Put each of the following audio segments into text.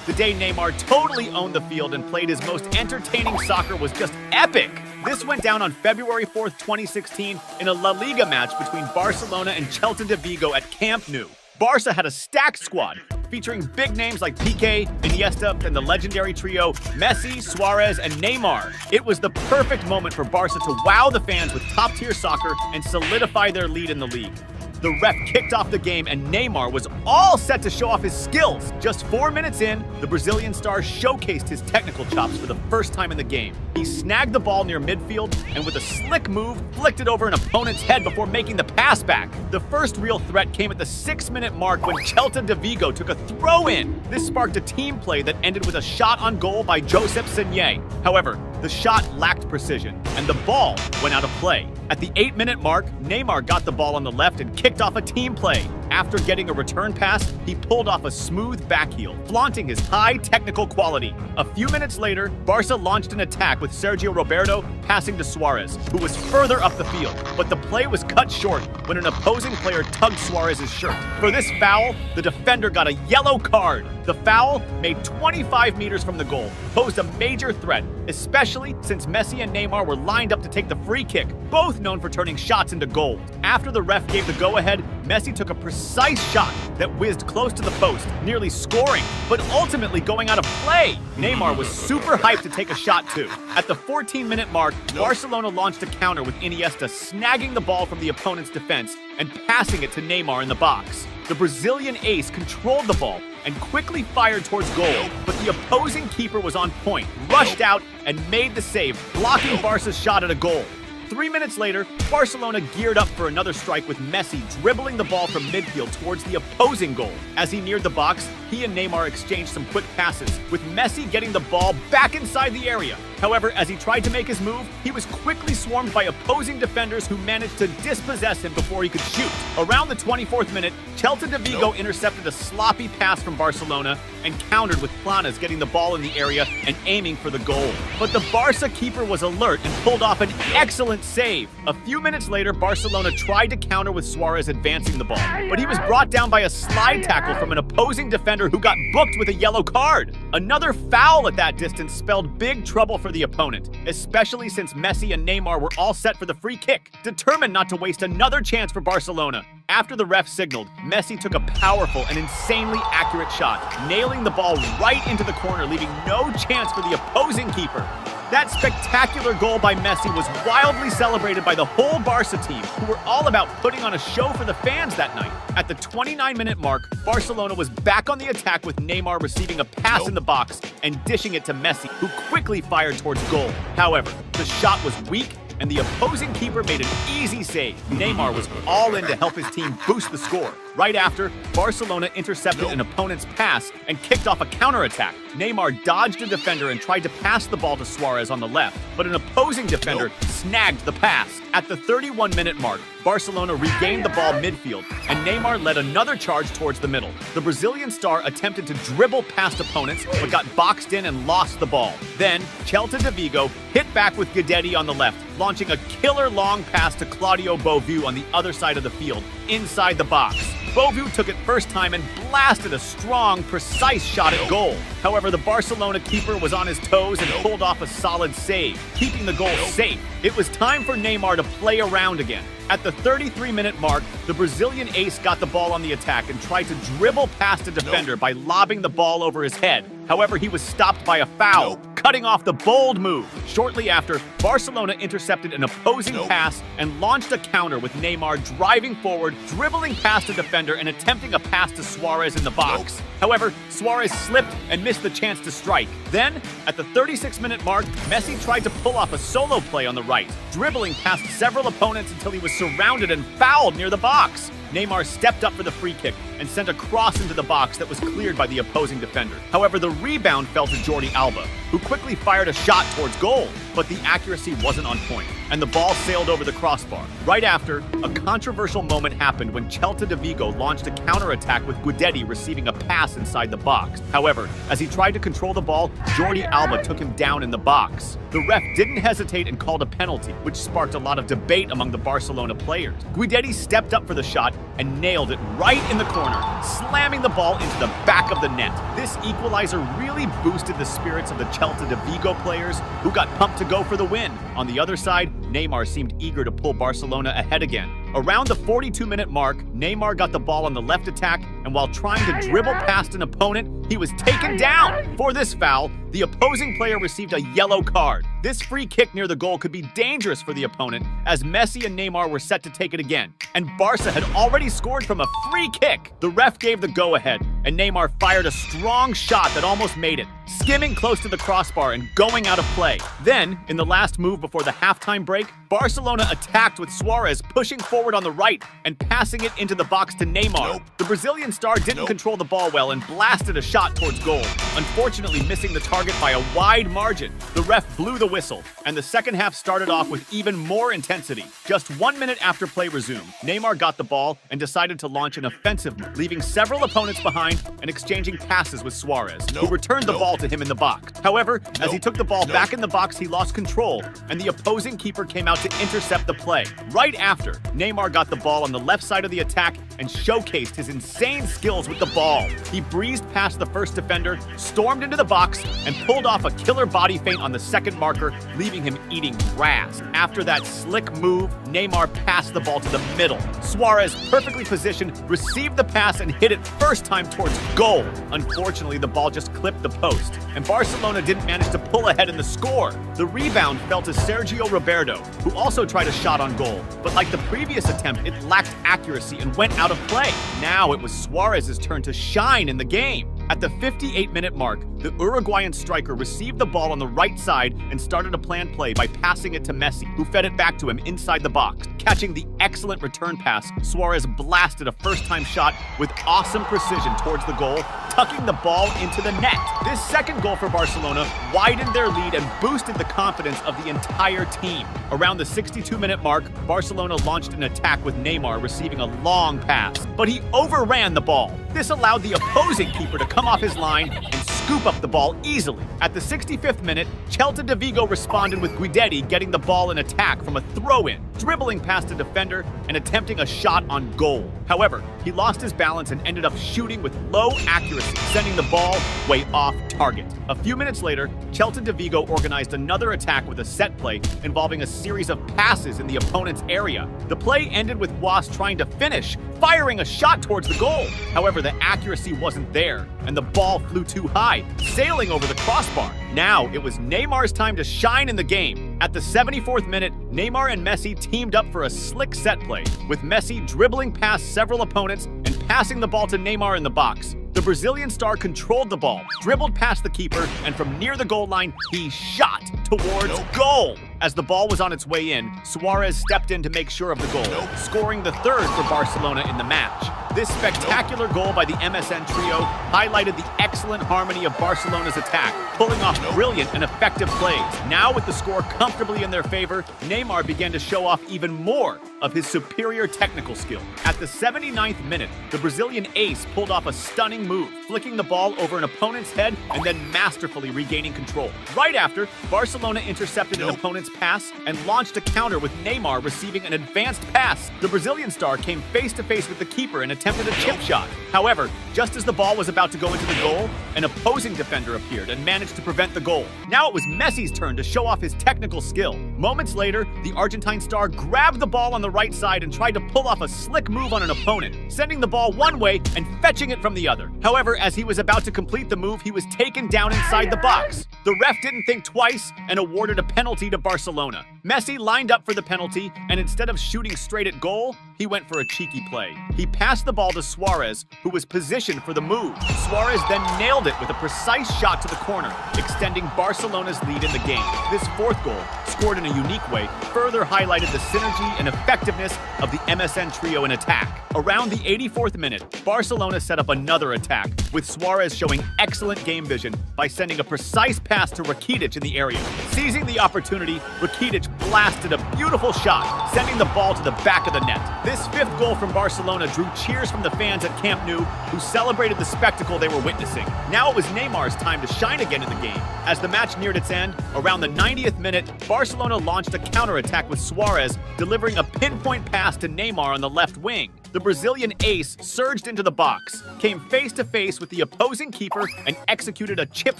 The day Neymar totally owned the field and played his most entertaining soccer was just epic. This went down on February 4th, 2016 in a La Liga match between Barcelona and Celta de Vigo at Camp Nou. Barca had a stacked squad, featuring big names like Piqué, Iniesta, and the legendary trio Messi, Suarez, and Neymar. It was the perfect moment for Barca to wow the fans with top-tier soccer and solidify their lead in the league. The ref kicked off the game and Neymar was all set to show off his skills. Just 4 minutes in, the Brazilian star showcased his technical chops for the first time in the game. He snagged the ball near midfield and with a slick move, flicked it over an opponent's head before making the pass back. The first real threat came at the 6-minute mark when Celta de Vigo took a throw-in. This sparked a team play that ended with a shot on goal by Josep Signé. However, the shot lacked precision, and the ball went out of play. At the 8-minute mark, Neymar got the ball on the left and kicked off a team play. After getting a return pass, he pulled off a smooth backheel, flaunting his high technical quality. A few minutes later, Barca launched an attack with Sergio Roberto passing to Suarez, who was further up the field. But the play was cut short when an opposing player tugged Suarez's shirt. For this foul, the defender got a yellow card. The foul, made 25 meters from the goal, posed a major threat, especially since Messi and Neymar were lined up to take the free kick, both known for turning shots into goals. After the ref gave the go-ahead, Messi took a precise shot that whizzed close to the post, nearly scoring, but ultimately going out of play. Neymar was super hyped to take a shot too. At the 14-minute mark, Barcelona launched a counter with Iniesta snagging the ball from the opponent's defense and passing it to Neymar in the box. The Brazilian ace controlled the ball and quickly fired towards goal, but the opposing keeper was on point, rushed out, and made the save, blocking Barca's shot at a goal. 3 minutes later, Barcelona geared up for another strike with Messi dribbling the ball from midfield towards the opposing goal. As he neared the box, he and Neymar exchanged some quick passes, with Messi getting the ball back inside the area. However, as he tried to make his move, he was quickly swarmed by opposing defenders who managed to dispossess him before he could shoot. Around the 24th minute, Celta de Vigo intercepted a sloppy pass from Barcelona and countered with Planas getting the ball in the area and aiming for the goal. But the Barca keeper was alert and pulled off an excellent save. A few minutes later, Barcelona tried to counter with Suarez advancing the ball, but he was brought down by a slide tackle from an opposing defender who got booked with a yellow card. Another foul at that distance spelled big trouble for the opponent, especially since Messi and Neymar were all set for the free kick, determined not to waste another chance for Barcelona. After the ref signaled, Messi took a powerful and insanely accurate shot, nailing the ball right into the corner, leaving no chance for the opposing keeper. That spectacular goal by Messi was wildly celebrated by the whole Barca team, who were all about putting on a show for the fans that night. At the 29-minute mark, Barcelona was back on the attack with Neymar receiving a pass in the box and dishing it to Messi, who quickly fired towards goal. However, the shot was weak and the opposing keeper made an easy save. Neymar was all in to help his team boost the score. Right after, Barcelona intercepted an opponent's pass and kicked off a counterattack. Neymar dodged a defender and tried to pass the ball to Suarez on the left, but an opposing defender snagged the pass. At the 31-minute mark, Barcelona regained the ball midfield, and Neymar led another charge towards the middle. The Brazilian star attempted to dribble past opponents, but got boxed in and lost the ball. Then, Celta de Vigo hit back with Guedetti on the left, launching a killer long pass to Claudio Beauvue on the other side of the field, inside the box. Beauvue took it first time and blasted a strong, precise shot at goal. However, the Barcelona keeper was on his toes and pulled off a solid save, keeping the goal safe. It was time for Neymar to play around again. At the 33-minute mark, the Brazilian ace got the ball on the attack and tried to dribble past a defender by lobbing the ball over his head. However, he was stopped by a foul, cutting off the bold move. Shortly after, Barcelona intercepted an opposing pass and launched a counter with Neymar driving forward, dribbling past a defender and attempting a pass to Suarez in the box. However, Suarez slipped and missed the chance to strike. Then, at the 36-minute mark, Messi tried to pull off a solo play on the right, dribbling past several opponents until he was surrounded and fouled near the box. Neymar stepped up for the free kick and sent a cross into the box that was cleared by the opposing defender. However, the rebound fell to Jordi Alba, who quickly fired a shot towards goal, but the accuracy wasn't on point. and the ball sailed over the crossbar. Right after, a controversial moment happened when Celta de Vigo launched a counterattack with Guidetti receiving a pass inside the box. However, as he tried to control the ball, Jordi Alba took him down in the box. The ref didn't hesitate and called a penalty, which sparked a lot of debate among the Barcelona players. Guidetti stepped up for the shot and nailed it right in the corner, slamming the ball into the back of the net. This equalizer really boosted the spirits of the Celta de Vigo players, who got pumped to go for the win. On the other side, Neymar seemed eager to pull Barcelona ahead again. Around the 42-minute mark, Neymar got the ball on the left attack, and while trying to dribble past an opponent, he was taken down. For this foul, the opposing player received a yellow card. This free kick near the goal could be dangerous for the opponent, as Messi and Neymar were set to take it again. And Barca had already scored from a free kick. The ref gave the go-ahead, and Neymar fired a strong shot that almost made it, skimming close to the crossbar and going out of play. Then, in the last move before the halftime break, Barcelona attacked with Suarez pushing forward on the right and passing it into the box to Neymar. The Brazilian star didn't control the ball well and blasted a shot towards goal, unfortunately missing the target by a wide margin. The ref blew the whistle, and the second half started off with even more intensity. Just 1 minute after play resumed, Neymar got the ball and decided to launch an offensive move, leaving several opponents behind and exchanging passes with Suarez, who returned the ball to him in the box. However, as he took the ball back in the box, he lost control, and the opposing keeper came out to intercept the play. Right after, Neymar got the ball on the left side of the attack and showcased his insane skills with the ball. He breezed past the first defender, stormed into the box, and pulled off a killer body feint on the second marker, leaving him eating grass. After that slick move, Neymar passed the ball to the middle. Suarez, perfectly positioned, received the pass and hit it first time towards goal. Unfortunately, the ball just clipped the post, and Barcelona didn't manage to pull ahead in the score. The rebound fell to Sergio Roberto, who also tried a shot on goal, but like the previous attempt, it lacked accuracy and went out of play. Now it was Suarez's turn to shine in the game. At the 58-minute mark, the Uruguayan striker received the ball on the right side and started a planned play by passing it to Messi, who fed it back to him inside the box. Catching the excellent return pass, Suarez blasted a first-time shot with awesome precision towards the goal, tucking the ball into the net. This second goal for Barcelona widened their lead and boosted the confidence of the entire team. Around the 62-minute mark, Barcelona launched an attack with Neymar receiving a long pass, but he overran the ball. This allowed the opposing keeper to come off his line and scoop up the ball easily. At the 65th minute, Celta de Vigo responded with Guidetti getting the ball in attack from a throw-in, dribbling past a defender and attempting a shot on goal. However, he lost his balance and ended up shooting with low accuracy, sending the ball way off target. A few minutes later, Celta de Vigo organized another attack with a set play involving a series of passes in the opponent's area. The play ended with Was trying to finish, firing a shot towards the goal. However, the accuracy wasn't there, and the ball flew too high, sailing over the crossbar. Now, it was Neymar's time to shine in the game. At the 74th minute, Neymar and Messi teamed up for a slick set play, with Messi dribbling past several opponents and passing the ball to Neymar in the box. The Brazilian star controlled the ball, dribbled past the keeper, and from near the goal line, he shot towards goal. As the ball was on its way in, Suarez stepped in to make sure of the goal, scoring the third for Barcelona in the match. This spectacular goal by the MSN trio highlighted the excellent harmony of Barcelona's attack, pulling off brilliant and effective plays. Now, with the score comfortably in their favor, Neymar began to show off even more of his superior technical skill. At the 79th minute, the Brazilian ace pulled off a stunning move, flicking the ball over an opponent's head and then masterfully regaining control. Right after, Barcelona intercepted an opponent's pass and launched a counter with Neymar receiving an advanced pass. The Brazilian star came face-to-face with the keeper and attempted a chip shot. However, just as the ball was about to go into the goal, an opposing defender appeared and managed to prevent the goal. Now it was Messi's turn to show off his technical skill. Moments later, the Argentine star grabbed the ball on the right side and tried to pull off a slick move on an opponent, sending the ball one way and fetching it from the other. However, as he was about to complete the move, he was taken down inside the box. The ref didn't think twice and awarded a penalty to Barcelona. Messi lined up for the penalty, and instead of shooting straight at goal, he went for a cheeky play. He passed the ball to Suarez, who was positioned for the move. Suarez then nailed it with a precise shot to the corner, extending Barcelona's lead in the game. This fourth goal, scored in a unique way, further highlighted the synergy and effectiveness of the MSN trio in attack. Around the 84th minute, Barcelona set up another attack, with Suarez showing excellent game vision by sending a precise pass to Rakitic in the area. Seizing the opportunity, Rakitic blasted a beautiful shot, sending the ball to the back of the net. This fifth goal from Barcelona drew cheers from the fans at Camp Nou, who celebrated the spectacle they were witnessing. Now it was Neymar's time to shine again in the game. As the match neared its end, around the 90th minute, Barcelona launched a counterattack with Suarez delivering a pinpoint pass to Neymar on the left wing. The Brazilian ace surged into the box, came face-to-face with the opposing keeper and executed a chip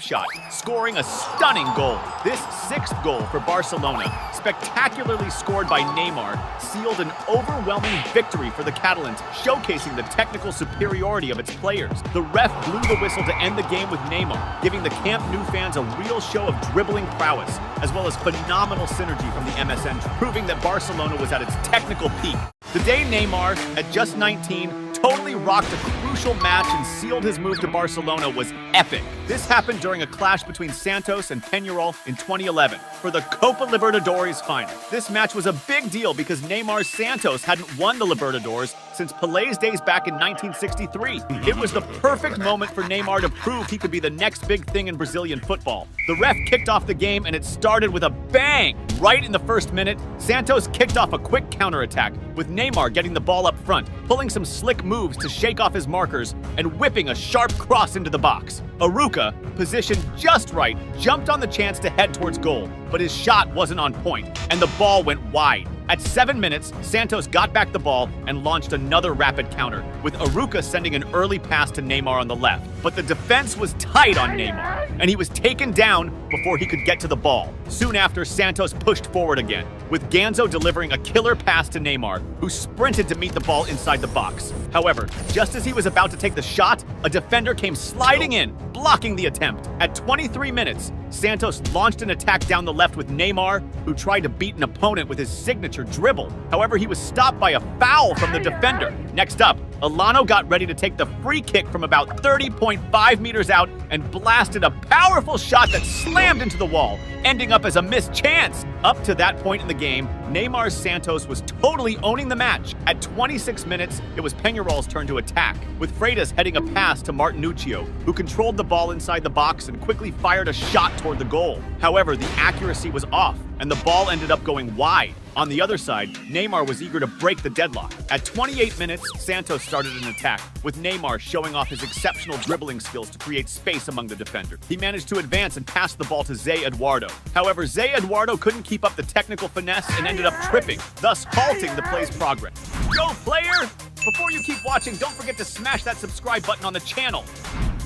shot, scoring a stunning goal. This sixth goal for Barcelona, spectacularly scored by Neymar, sealed an overwhelming victory for the Catalans, showcasing the technical superiority of its players. The ref blew the whistle to end the game with Neymar, giving the Camp Nou fans a real show of dribbling prowess, as well as phenomenal synergy from the MSN, proving that Barcelona was at its technical peak. The day Neymar, at just 19, totally rocked a crucial match and sealed his move to Barcelona was epic. This happened during a clash between Santos and Peñarol in 2011 for the Copa Libertadores final. This match was a big deal because Neymar Santos hadn't won the Libertadores since Pelé's days back in 1963. It was the perfect moment for Neymar to prove he could be the next big thing in Brazilian football. The ref kicked off the game and it started with a bang. Right in the first minute, Santos kicked off a quick counterattack, with Neymar getting the ball up front, pulling some slick moves to shake off his markers, and whipping a sharp cross into the box. Aruca, positioned just right, jumped on the chance to head towards goal, but his shot wasn't on point, and the ball went wide. At 7 minutes, Santos got back the ball and launched another rapid counter, with Aruca sending an early pass to Neymar on the left. But the defense was tight on Neymar, and he was taken down before he could get to the ball. Soon after, Santos pushed forward again, with Ganso delivering a killer pass to Neymar, who sprinted to meet the ball inside the box. However, just as he was about to take the shot, a defender came sliding in, blocking the attempt. At 23 minutes, Santos launched an attack down the left with Neymar, who tried to beat an opponent with his signature dribble. However, he was stopped by a foul from the defender. Next up, Elano got ready to take the free kick from about 30.5 meters out and blasted a powerful shot that slammed into the wall, ending up as a missed chance. Up to that point in the game, Neymar Santos was totally owning the match. At 26 minutes, it was Peñarol's turn to attack, with Freitas heading a pass to Martinuccio, who controlled the ball inside the box and quickly fired a shot toward the goal. However, the accuracy was off, and the ball ended up going wide. On the other side, Neymar was eager to break the deadlock. At 28 minutes, Santos started an attack, with Neymar showing off his exceptional dribbling skills to create space among the defenders. He managed to advance and pass the ball to Zé Eduardo. However, Zé Eduardo couldn't keep up the technical finesse and ended up tripping, thus halting the play's progress. Go, player! Before you keep watching, don't forget to smash that subscribe button on the channel.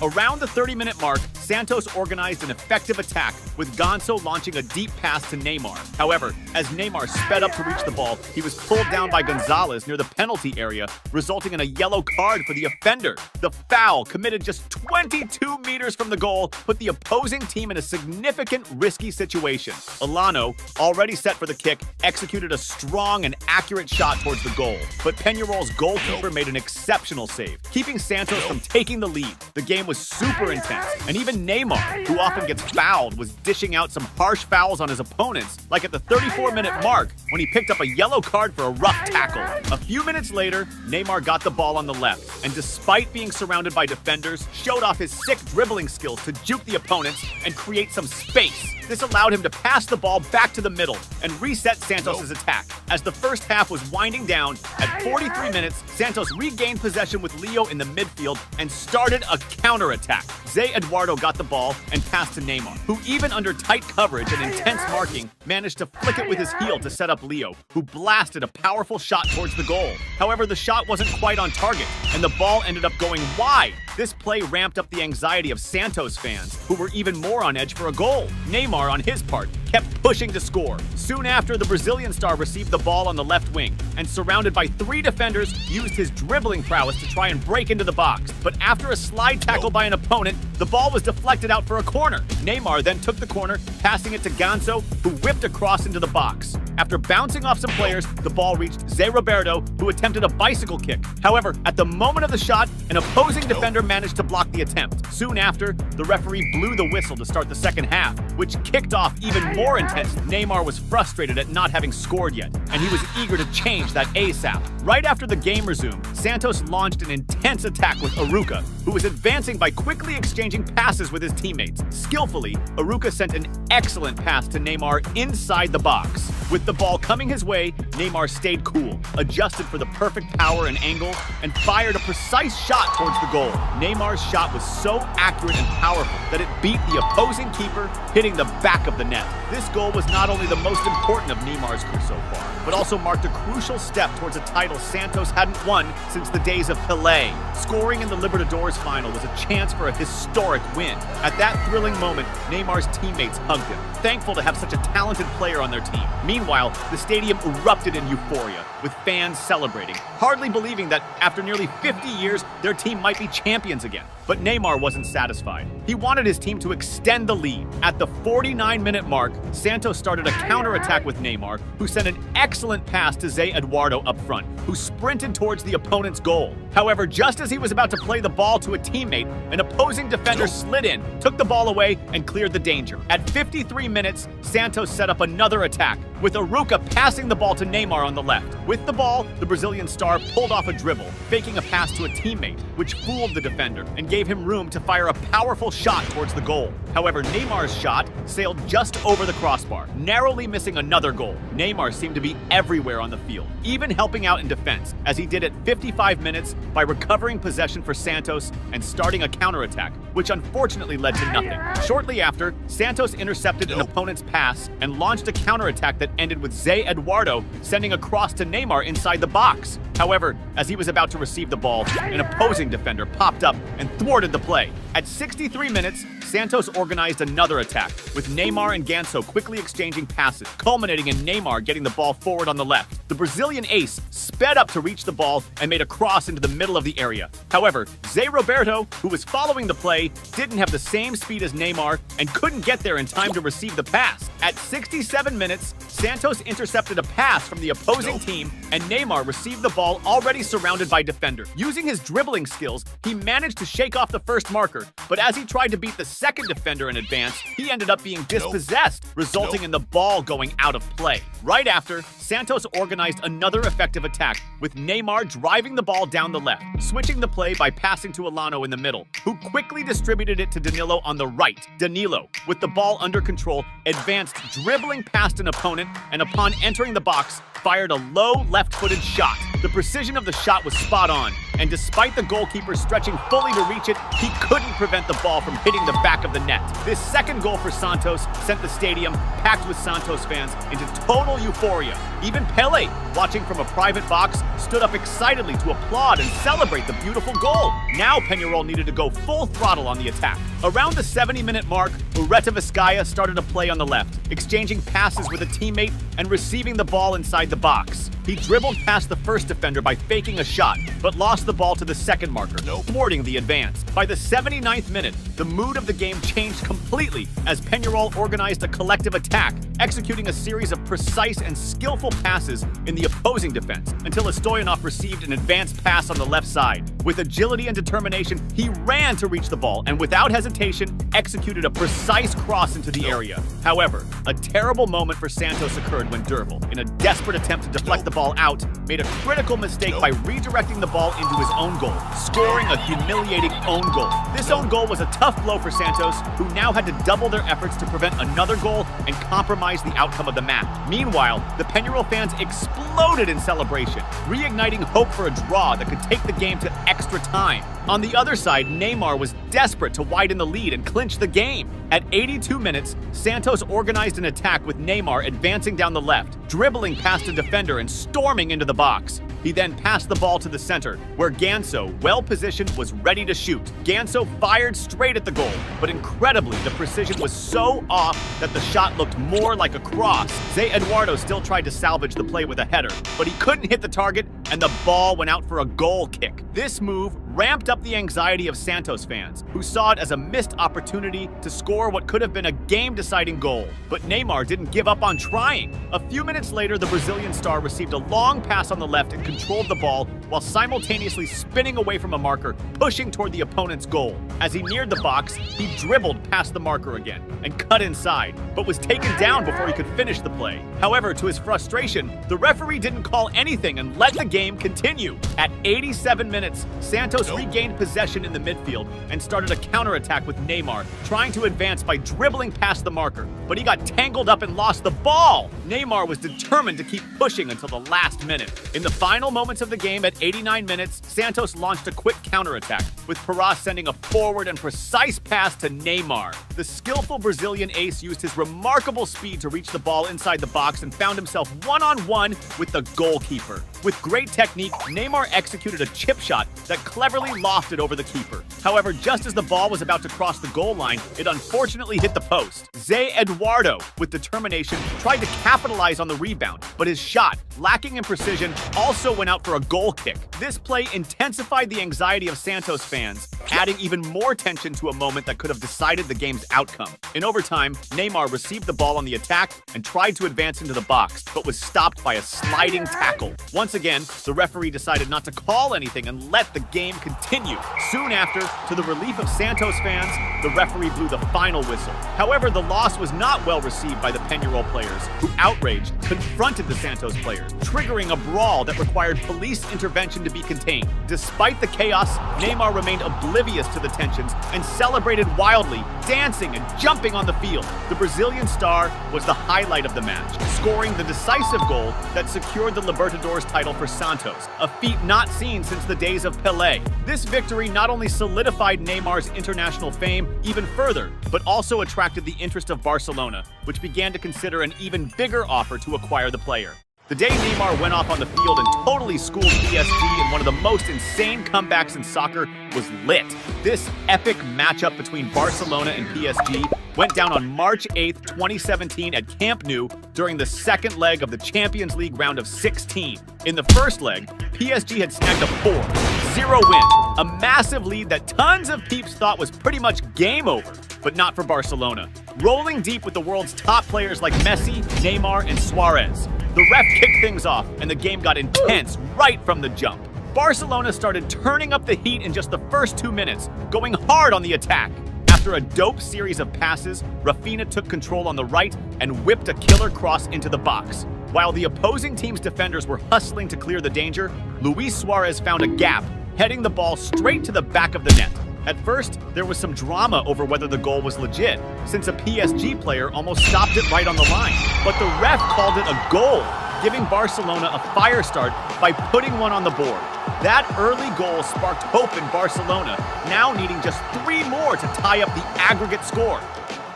Around the 30-minute mark, Santos organized an effective attack, with Ganso launching a deep pass to Neymar. However, as Neymar sped up to reach the ball, he was pulled down by Gonzalez near the penalty area, resulting in a yellow card for the offender. The foul, committed just 22 meters from the goal, put the opposing team in a significant risky situation. Elano, already set for the kick, executed a strong and accurate shot towards the goal, but Peñarol's goalkeeper made an exceptional save, keeping Santos from taking the lead. The game was super intense, and even Neymar, who often gets fouled, was dishing out some harsh fouls on his opponents, like at the 34-minute mark when he picked up a yellow card for a rough tackle. A few minutes later, Neymar got the ball on the left, and despite being surrounded by defenders, showed off his sick dribbling skills to juke the opponents and create some space. This allowed him to pass the ball back to the middle and reset Santos' attack. As the first half was winding down, at 43 minutes, Santos regained possession with Leo in the midfield and started a counterattack. Zé Eduardo got the ball and passed to Neymar, who even under tight coverage and intense marking, managed to flick it with his heel to set up Leo, who blasted a powerful shot towards the goal. However, the shot wasn't quite on target, and the ball ended up going wide. This play ramped up the anxiety of Santos fans, who were even more on edge for a goal. Neymar, on his part, kept pushing to score. Soon after, the Brazilian star received the ball on the left wing, and surrounded by 3 defenders, used his dribbling prowess to try and break into the box. But after a slide tackle by an opponent, the ball was deflected out for a corner. Neymar then took the corner, passing it to Ganso, who whipped across into the box. After bouncing off some players, the ball reached Zé Roberto, who attempted a bicycle kick. However, at the moment of the shot, an opposing defender managed to block the attempt. Soon after, the referee blew the whistle to start the second half, which kicked off even more intense. Neymar was frustrated at not having scored yet, and he was eager to change that ASAP. Right after the game resumed, Santos launched an intense attack with Aruca, who was advancing by quickly exchanging passes with his teammates. Skillfully, Aruca sent an excellent pass to Neymar inside the box. With the ball coming his way, Neymar stayed cool, adjusted for the perfect power and angle, and fired a precise shot towards the goal. Neymar's shot was so accurate and powerful that it beat the opposing keeper, hitting the back of the net. This goal was not only the most important of Neymar's career so far, but also marked a crucial step towards a title Santos hadn't won since the days of Pelé. Scoring in the Libertadores final was a chance for a historic win. At that thrilling moment, Neymar's teammates hugged him, thankful to have such a talented player on their team. Meanwhile, the stadium erupted in euphoria, with fans celebrating, hardly believing that after nearly 50 years, their team might be champions again. But Neymar wasn't satisfied. He wanted his team to extend the lead. At the 49-minute mark, Santos started a counterattack with Neymar, who sent an excellent pass to Zé Eduardo up front, who sprinted towards the opponent's goal. However, just as he was about to play the ball to a teammate, an opposing defender slid in, took the ball away, and cleared the danger. At 53 minutes, Santos set up another attack, with Aruca passing the ball to Neymar on the left. With the ball, the Brazilian star pulled off a dribble, faking a pass to a teammate, which fooled the defender and gave him room to fire a powerful shot towards the goal. However, Neymar's shot sailed just over the crossbar, narrowly missing another goal. Neymar seemed to be everywhere on the field, even helping out in defense, as he did at 55 minutes by recovering possession for Santos and starting a counterattack, which unfortunately led to nothing. Shortly after, Santos intercepted an opponent's pass and launched a counterattack that ended with Zé Eduardo sending a cross to Neymar inside the box. However, as he was about to receive the ball, an opposing defender popped up and thwarted the play. At 63 minutes, Santos organized another attack, with Neymar and Ganso quickly exchanging passes, culminating in Neymar getting the ball forward on the left. The Brazilian ace sped up to reach the ball and made a cross into the middle of the area. However, Zé Roberto, who was following the play, didn't have the same speed as Neymar and couldn't get there in time to receive the pass. At 67 minutes, Santos intercepted a pass from the opposing team, and Neymar received the ball already surrounded by defenders. Using his dribbling skills, he managed to shake off the first marker, but as he tried to beat the second defender in advance, he ended up being dispossessed, resulting in the ball going out of play. Right after, Santos organized another effective attack, with Neymar driving the ball down the left, switching the play by passing to Elano in the middle, who quickly distributed it to Danilo on the right. Danilo, with the ball under control, advanced dribbling past an opponent, and upon entering the box, fired a low left-footed shot. The precision of the shot was spot on, and despite the goalkeeper stretching fully to reach it, he couldn't prevent the ball from hitting the back of the net. This second goal for Santos sent the stadium, packed with Santos fans, into total euphoria. Even Pelé, watching from a private box, stood up excitedly to applaud and celebrate the beautiful goal. Now Peñarol needed to go full throttle on the attack. Around the 70-minute mark, Ureta Vizcaya started a play on the left, exchanging passes with a teammate and receiving the ball inside the box. He dribbled past the first defender by faking a shot, but lost the ball to the second marker, thwarting the advance. By the 79th minute, the mood of the game changed completely as Peñarol organized a collective attack, executing a series of precise and skillful passes in the opposing defense until Stoyanov received an advanced pass on the left side. With agility and determination, he ran to reach the ball and without hesitation executed a precise cross into the area. However, a terrible moment for Santos occurred when Dribble, in a desperate attempt to deflect the ball out, made a critical mistake by redirecting the ball into his own goal, scoring a humiliating own goal. This own goal was a tough blow for Santos, who now had to double their efforts to prevent another goal and compromise the outcome of the match. Meanwhile, the Peñarol fans exploded in celebration, reigniting hope for a draw that could take the game to extra time. On the other side, Neymar was desperate to widen the lead and clinch the game. At 82 minutes, Santos organized an attack with Neymar advancing down the left, dribbling past a defender and storming into the box. He then passed the ball to the center, where Ganso, well-positioned, was ready to shoot. Ganso fired straight at the goal, but incredibly, the precision was so off that the shot looked more like a cross. Zé Eduardo still tried to salvage the play with a header, but he couldn't hit the target, and the ball went out for a goal kick. This move ramped up the anxiety of Santos fans, who saw it as a missed opportunity to score what could have been a game-deciding goal. But Neymar didn't give up on trying. A few minutes minutes later, the Brazilian star received a long pass on the left and controlled the ball while simultaneously spinning away from a marker, pushing toward the opponent's goal. As he neared the box, he dribbled past the marker again and cut inside, but was taken down before he could finish the play. However, to his frustration, the referee didn't call anything and let the game continue. At 87 minutes, Santos regained possession in the midfield and started a counterattack with Neymar, trying to advance by dribbling past the marker, but he got tangled up and lost the ball. Neymar was determined to keep pushing until the last minute. In the final moments of the game at 89 minutes, Santos launched a quick counterattack, with Paras sending a forward and precise pass to Neymar. The skillful Brazilian ace used his remarkable speed to reach the ball inside the box and found himself one-on-one with the goalkeeper. With great technique, Neymar executed a chip shot that cleverly lofted over the keeper. However, just as the ball was about to cross the goal line, it unfortunately hit the post. Zé Eduardo, with determination, tried to capitalize on the rebound, but his shot, lacking in precision, also went out for a goal kick. This play intensified the anxiety of Santos fans, adding even more tension to a moment that could have decided the game's outcome. In overtime, Neymar received the ball on the attack and tried to advance into the box, but was stopped by a sliding tackle. Once again, the referee decided not to call anything and let the game continue. Soon after, to the relief of Santos fans, the referee blew the final whistle. However, the loss was not well received by the Peñarol players, who, outraged, confronted the Santos players, triggering a brawl that required police intervention to be contained. Despite the chaos, Neymar remained oblivious to the tensions and celebrated wildly, dancing and jumping on the field. The Brazilian star was the highlight of the match, scoring the decisive goal that secured the Libertadores title for Santos, a feat not seen since the days of Pelé. This victory not only solidified Neymar's international fame even further, but also attracted the interest of Barcelona, which began to consider an even bigger offer to acquire the player. The day Neymar went off on the field and totally schooled PSG in one of the most insane comebacks in soccer was lit. This epic matchup between Barcelona and PSG went down on March 8th, 2017 at Camp Nou during the second leg of the Champions League round of 16. In the first leg, PSG had snagged a 4-0 win, a massive lead that tons of peeps thought was pretty much game over, but not for Barcelona. Rolling deep with the world's top players like Messi, Neymar, and Suarez, the ref kicked things off and the game got intense right from the jump. Barcelona started turning up the heat in just the first 2 minutes, going hard on the attack. After a dope series of passes, Rafinha took control on the right and whipped a killer cross into the box. While the opposing team's defenders were hustling to clear the danger, Luis Suarez found a gap, heading the ball straight to the back of the net. At first, there was some drama over whether the goal was legit, since a PSG player almost stopped it right on the line. But the ref called it a goal, giving Barcelona a fire start by putting one on the board. That early goal sparked hope in Barcelona, now needing just 3 more to tie up the aggregate score.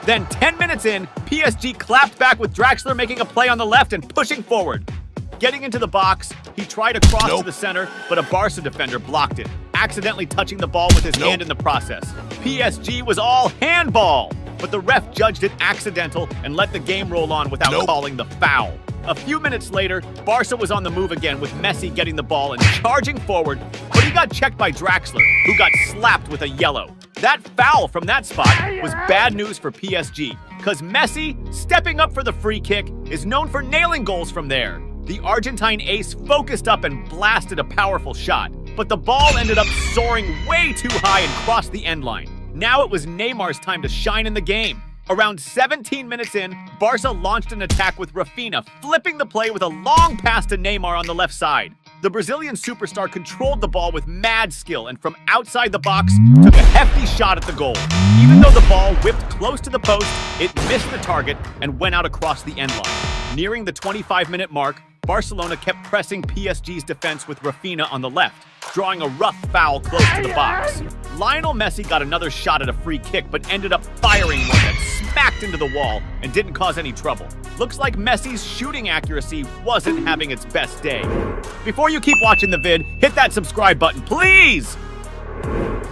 Then 10 minutes in, PSG clapped back with Draxler making a play on the left and pushing forward. Getting into the box, he tried a cross to the center, but a Barca defender blocked it, accidentally touching the ball with his hand in the process. PSG was all handball, but the ref judged it accidental and let the game roll on without calling the foul. A few minutes later, Barca was on the move again with Messi getting the ball and charging forward, but he got checked by Draxler, who got slapped with a yellow. That foul from that spot was bad news for PSG, because Messi, stepping up for the free kick, is known for nailing goals from there. The Argentine ace focused up and blasted a powerful shot, but the ball ended up soaring way too high and crossed the end line. Now it was Neymar's time to shine in the game. Around 17 minutes in, Barca launched an attack with Rafinha, flipping the play with a long pass to Neymar on the left side. The Brazilian superstar controlled the ball with mad skill and from outside the box took a hefty shot at the goal. Even though the ball whipped close to the post, it missed the target and went out across the end line. Nearing the 25-minute mark, Barcelona kept pressing PSG's defense with Rafinha on the left, drawing a rough foul close to the box. Lionel Messi got another shot at a free kick, but ended up firing one that smacked into the wall and didn't cause any trouble. Looks like Messi's shooting accuracy wasn't having its best day. Before you keep watching the vid, hit that subscribe button, please!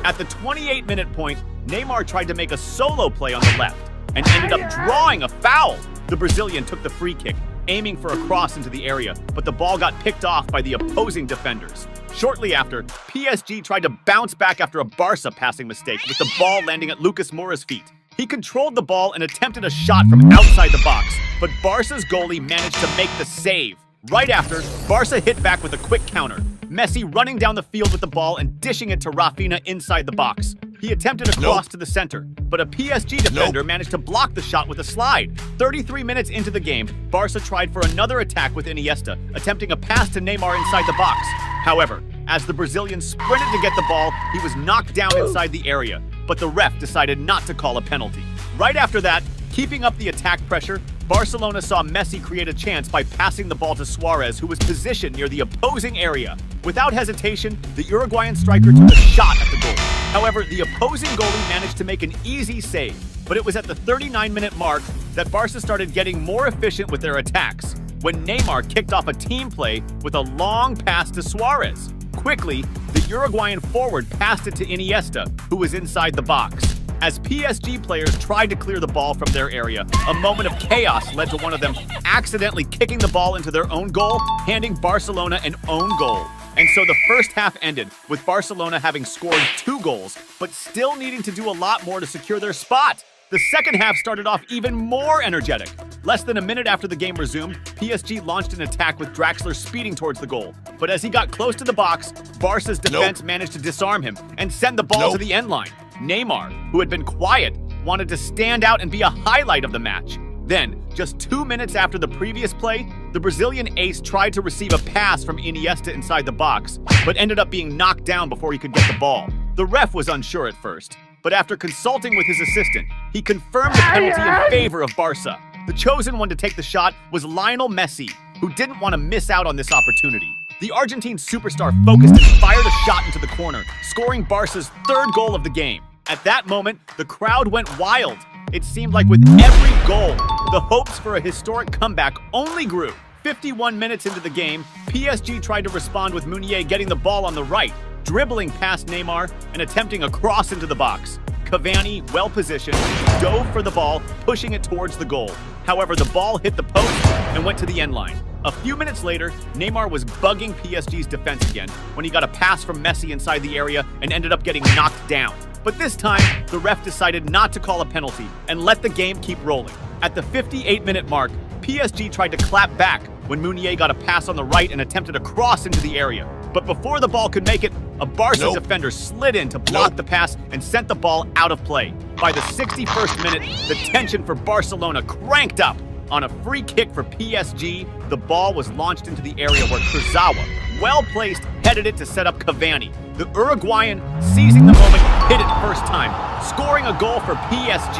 At the 28-minute point, Neymar tried to make a solo play on the left and ended up drawing a foul. The Brazilian took the free kick, aiming for a cross into the area, but the ball got picked off by the opposing defenders. Shortly after, PSG tried to bounce back after a Barca passing mistake, with the ball landing at Lucas Moura's feet. He controlled the ball and attempted a shot from outside the box, but Barca's goalie managed to make the save. Right after, Barca hit back with a quick counter. Messi running down the field with the ball and dishing it to Rafinha inside the box. He attempted a cross to the center, but a PSG defender managed to block the shot with a slide. 33 minutes into the game, Barca tried for another attack with Iniesta, attempting a pass to Neymar inside the box. However, as the Brazilian sprinted to get the ball, he was knocked down inside the area, but the ref decided not to call a penalty. Right after that, keeping up the attack pressure, Barcelona saw Messi create a chance by passing the ball to Suarez, who was positioned near the opposing area. Without hesitation, the Uruguayan striker took a shot at the goal. However, the opposing goalie managed to make an easy save, but it was at the 39-minute mark that Barca started getting more efficient with their attacks, when Neymar kicked off a team play with a long pass to Suarez. Quickly, the Uruguayan forward passed it to Iniesta, who was inside the box. As PSG players tried to clear the ball from their area, a moment of chaos led to one of them accidentally kicking the ball into their own goal, handing Barcelona an own goal. And so the first half ended with Barcelona having scored 2 goals, but still needing to do a lot more to secure their spot. The second half started off even more energetic. Less than a minute after the game resumed, PSG launched an attack with Draxler speeding towards the goal. But as he got close to the box, Barca's defense managed to disarm him and send the ball to the end line. Neymar, who had been quiet, wanted to stand out and be a highlight of the match. Then, just 2 minutes after the previous play, the Brazilian ace tried to receive a pass from Iniesta inside the box, but ended up being knocked down before he could get the ball. The ref was unsure at first, but after consulting with his assistant, he confirmed the penalty in favor of Barca. The chosen one to take the shot was Lionel Messi, who didn't want to miss out on this opportunity. The Argentine superstar focused and fired a shot into the corner, scoring Barca's 3rd goal of the game. At that moment, the crowd went wild. It seemed like with every goal, the hopes for a historic comeback only grew. 51 minutes into the game, PSG tried to respond with Meunier getting the ball on the right, dribbling past Neymar and attempting a cross into the box. Cavani, well-positioned, dove for the ball, pushing it towards the goal. However, the ball hit the post and went to the end line. A few minutes later, Neymar was bugging PSG's defense again when he got a pass from Messi inside the area and ended up getting knocked down. But this time, the ref decided not to call a penalty and let the game keep rolling. At the 58-minute mark, PSG tried to clap back when Meunier got a pass on the right and attempted a cross into the area. But before the ball could make it, a Barca defender slid in to block the pass and sent the ball out of play. By the 61st minute, the tension for Barcelona cranked up. On a free kick for PSG, the ball was launched into the area where Kurzawa, well-placed, headed it to set up Cavani. The Uruguayan, seizing the moment, hit it first time, scoring a goal for PSG.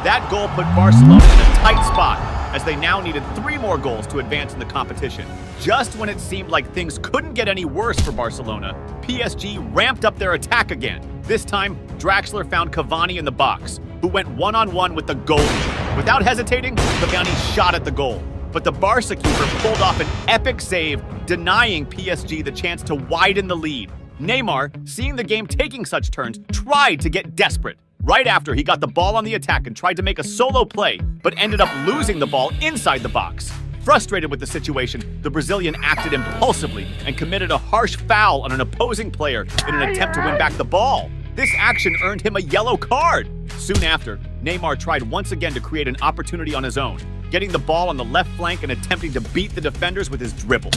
That goal put Barcelona in a tight spot, as they now needed 3 more goals to advance in the competition. Just when it seemed like things couldn't get any worse for Barcelona, PSG ramped up their attack again. This time, Draxler found Cavani in the box, who went one-on-one with the goalie. Without hesitating, Cavani shot at the goal, but the Barca keeper pulled off an epic save, denying PSG the chance to widen the lead. Neymar, seeing the game taking such turns, tried to get desperate. Right after, he got the ball on the attack and tried to make a solo play, but ended up losing the ball inside the box. Frustrated with the situation, the Brazilian acted impulsively and committed a harsh foul on an opposing player in an attempt to win back the ball. This action earned him a yellow card. Soon after, Neymar tried once again to create an opportunity on his own, getting the ball on the left flank and attempting to beat the defenders with his dribble.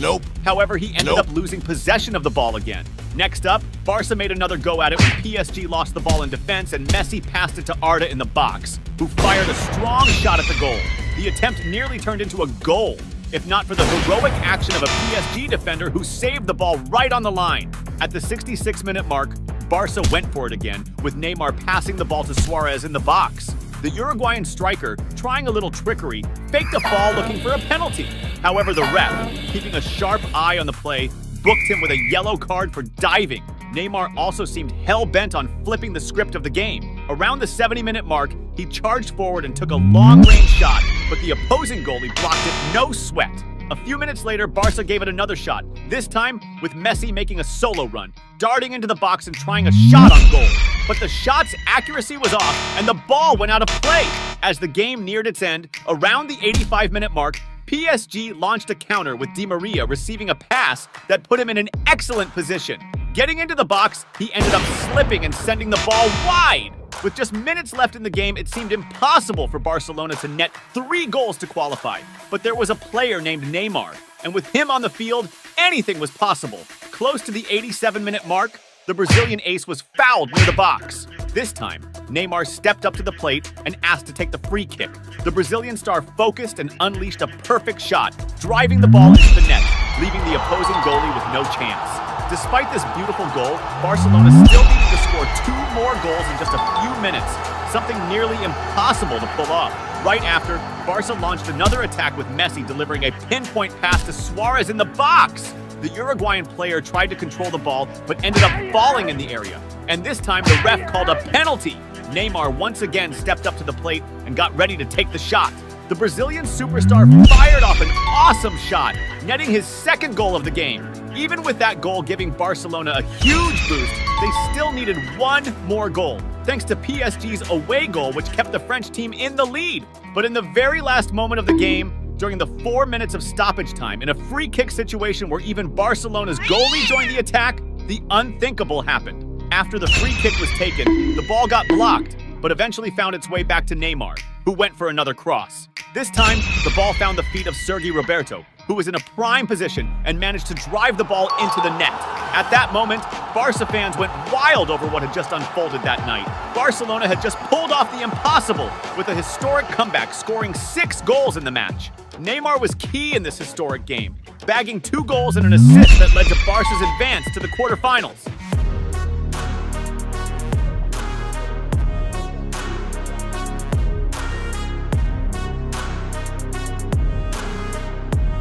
However, he ended up losing possession of the ball again. Next up, Barca made another go at it when PSG lost the ball in defense and Messi passed it to Arda in the box, who fired a strong shot at the goal. The attempt nearly turned into a goal, if not for the heroic action of a PSG defender who saved the ball right on the line. At the 66-minute mark, Barca went for it again, with Neymar passing the ball to Suarez in the box. The Uruguayan striker, trying a little trickery, faked a fall looking for a penalty. However, the ref, keeping a sharp eye on the play, booked him with a yellow card for diving. Neymar also seemed hell-bent on flipping the script of the game. Around the 70-minute mark, he charged forward and took a long-range shot, but the opposing goalie blocked it no sweat. A few minutes later, Barca gave it another shot, this time with Messi making a solo run, darting into the box and trying a shot on goal. But the shot's accuracy was off, and the ball went out of play. As the game neared its end, around the 85-minute mark, PSG launched a counter with Di Maria receiving a pass that put him in an excellent position. Getting into the box, he ended up slipping and sending the ball wide. With just minutes left in the game, it seemed impossible for Barcelona to net 3 goals to qualify. But there was a player named Neymar, and with him on the field, anything was possible. Close to the 87-minute mark, the Brazilian ace was fouled near the box. This time, Neymar stepped up to the plate and asked to take the free kick. The Brazilian star focused and unleashed a perfect shot, driving the ball into the net, leaving the opposing goalie with no chance. Despite this beautiful goal, Barcelona still needed to score 2 more goals in just a few minutes, something nearly impossible to pull off. Right after, Barca launched another attack with Messi delivering a pinpoint pass to Suarez in the box. The Uruguayan player tried to control the ball, but ended up falling in the area. And this time, the ref called a penalty. Neymar once again stepped up to the plate and got ready to take the shot. The Brazilian superstar fired off an awesome shot, netting his 2nd goal of the game. Even with that goal giving Barcelona a huge boost, they still needed 1 more goal, thanks to PSG's away goal, which kept the French team in the lead. But in the very last moment of the game, during the 4 minutes of stoppage time, in a free kick situation where even Barcelona's goalie joined the attack, the unthinkable happened. After the free kick was taken, the ball got blocked, but eventually found its way back to Neymar, who went for another cross. This time, the ball found the feet of Sergi Roberto, who was in a prime position and managed to drive the ball into the net. At that moment, Barca fans went wild over what had just unfolded that night. Barcelona had just pulled off the impossible with a historic comeback, scoring 6 goals in the match. Neymar was key in this historic game, bagging 2 goals and an assist that led to Barca's advance to the quarterfinals.